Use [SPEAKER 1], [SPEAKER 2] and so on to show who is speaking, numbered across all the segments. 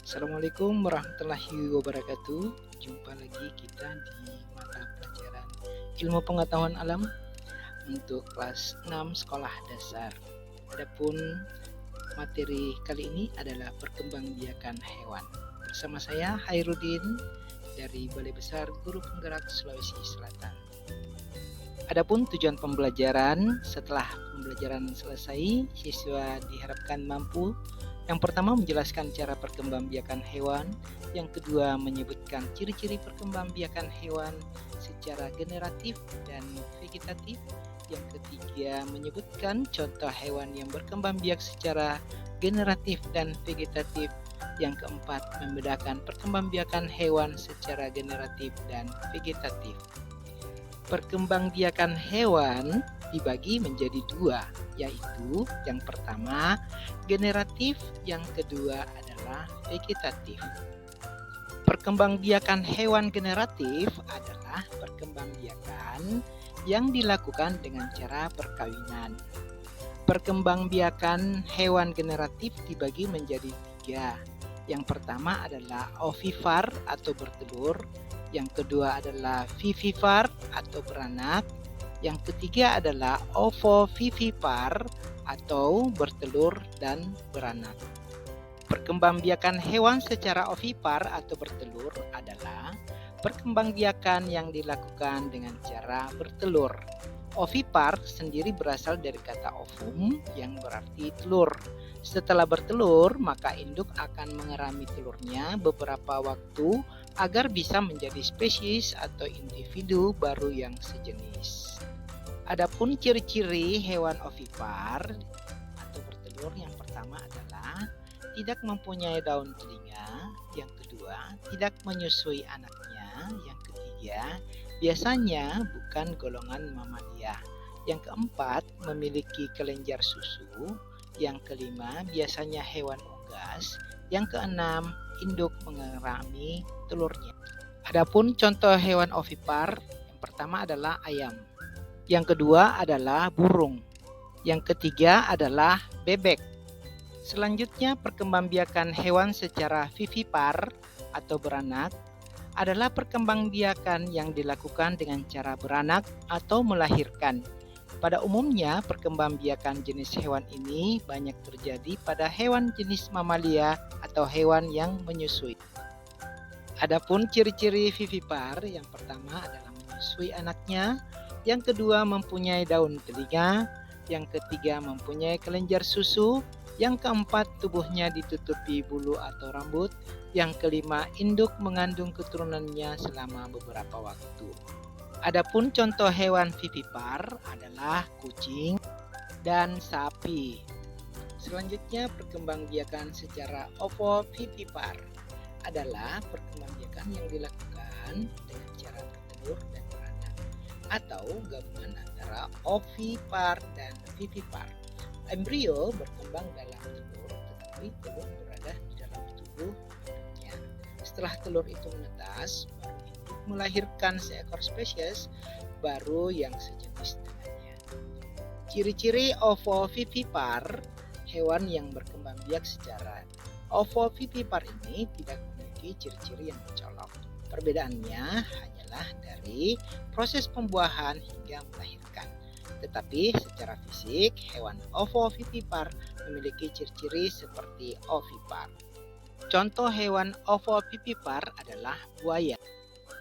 [SPEAKER 1] Assalamualaikum warahmatullahi wabarakatuh. Jumpa lagi kita di mata pelajaran Ilmu Pengetahuan Alam untuk kelas 6 sekolah dasar. Adapun materi kali ini adalah perkembangbiakan hewan. Bersama saya Hairudin dari Balai Besar Guru Penggerak Sulawesi Selatan. Adapun tujuan pembelajaran, setelah pembelajaran selesai, siswa diharapkan mampu yang pertama menjelaskan cara perkembangbiakan hewan, yang kedua menyebutkan ciri-ciri perkembangbiakan hewan secara generatif dan vegetatif, yang ketiga menyebutkan contoh hewan yang berkembang biak secara generatif dan vegetatif, yang keempat membedakan perkembangbiakan hewan secara generatif dan vegetatif. Perkembangbiakan hewan dibagi menjadi dua, yaitu yang pertama generatif, yang kedua adalah vegetatif. Perkembangbiakan hewan generatif adalah perkembangbiakan yang dilakukan dengan cara perkawinan. Perkembangbiakan hewan generatif dibagi menjadi tiga. Yang pertama adalah ovipar atau bertelur, yang kedua adalah vivipar atau beranak, yang ketiga adalah ovovivipar atau bertelur dan beranak. Perkembangbiakan hewan secara ovipar atau bertelur adalah perkembangbiakan yang dilakukan dengan cara bertelur. Ovipar sendiri berasal dari kata ovum yang berarti telur. Setelah bertelur, maka induk akan mengerami telurnya beberapa waktu agar bisa menjadi spesies atau individu baru yang sejenis. Adapun ciri-ciri hewan ovipar atau bertelur, yang pertama adalah tidak mempunyai daun telinga, yang kedua tidak menyusui anaknya, yang ketiga biasanya bukan golongan mamalia, yang keempat memiliki kelenjar susu, yang kelima biasanya hewan unggas, yang keenam induk mengerami telurnya. Adapun contoh hewan ovipar, yang pertama adalah ayam, yang kedua adalah burung, yang ketiga adalah bebek. Selanjutnya, perkembangbiakan hewan secara vivipar atau beranak adalah perkembangbiakan yang dilakukan dengan cara beranak atau melahirkan. Pada umumnya, perkembangbiakan jenis hewan ini banyak terjadi pada hewan jenis mamalia atau hewan yang menyusui. Adapun ciri-ciri vivipar, yang pertama adalah menyusui anaknya, yang kedua mempunyai daun telinga, yang ketiga mempunyai kelenjar susu, yang keempat tubuhnya ditutupi bulu atau rambut, yang kelima induk mengandung keturunannya selama beberapa waktu. Adapun contoh hewan vivipar adalah kucing dan sapi. Selanjutnya, perkembangbiakan secara ovovivipar adalah perkembangbiakan yang dilakukan dengan cara bertelur dan beranak atau gabungan antara ovipar dan vivipar. Embrio berkembang dalam telur, tetapi telur berada di dalam tubuh induknya. Setelah telur itu menetas, baru induk melahirkan seekor spesies baru yang sejenis dengannya. Ciri-ciri ovovivipar, hewan yang berkembang biak secara ovovivipar ini tidak memiliki ciri-ciri yang mencolok. Perbedaannya hanyalah dari proses pembuahan hingga melahirkan. Tetapi secara fisik, hewan ovovivipar memiliki ciri-ciri seperti ovipar. Contoh hewan ovovivipar adalah buaya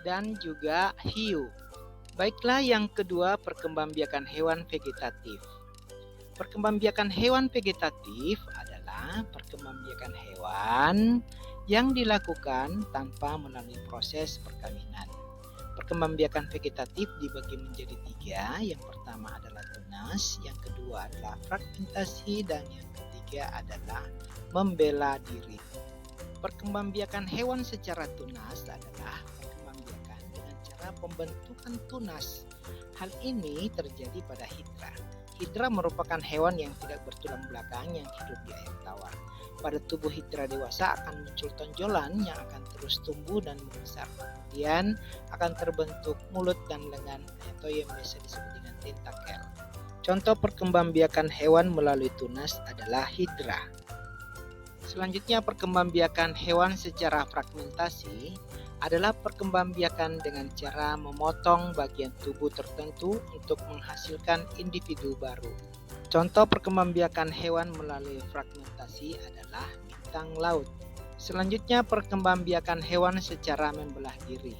[SPEAKER 1] dan juga hiu. Baiklah, yang kedua, perkembangbiakan hewan vegetatif. Perkembangbiakan hewan vegetatif adalah perkembangbiakan hewan yang dilakukan tanpa melalui proses perkawinan. Perkembangbiakan vegetatif dibagi menjadi tiga. Yang pertama adalah tunas, yang kedua adalah fragmentasi, dan yang ketiga adalah membela diri. Perkembangbiakan hewan secara tunas adalah perkembangbiakan dengan cara pembentukan tunas. Hal ini terjadi pada hidra. Hidra merupakan hewan yang tidak bertulang belakang yang hidup di air tawar. Pada tubuh hidra dewasa akan muncul tonjolan yang akan terus tumbuh dan membesar. Kemudian akan terbentuk mulut dan lengan atau yang biasa disebut dengan tentakel. Contoh perkembangbiakan hewan melalui tunas adalah hidra. Selanjutnya, perkembangbiakan hewan secara fragmentasi adalah perkembangbiakan dengan cara memotong bagian tubuh tertentu untuk menghasilkan individu baru. Contoh perkembangbiakan hewan melalui fragmentasi adalah bintang laut. Selanjutnya, perkembangbiakan hewan secara membelah diri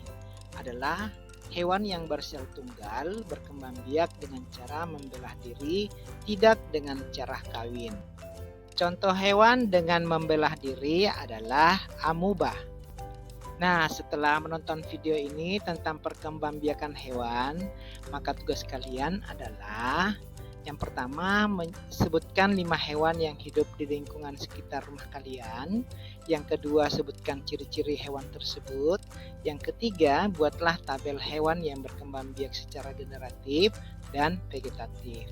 [SPEAKER 1] adalah hewan yang bersel tunggal berkembang biak dengan cara membelah diri, tidak dengan cara kawin. Contoh hewan dengan membelah diri adalah amuba. Nah, setelah menonton video ini tentang perkembangbiakan hewan, maka tugas kalian adalah yang pertama, sebutkan 5 hewan yang hidup di lingkungan sekitar rumah kalian. Yang kedua, sebutkan ciri-ciri hewan tersebut. Yang ketiga, buatlah tabel hewan yang berkembang biak secara generatif dan vegetatif.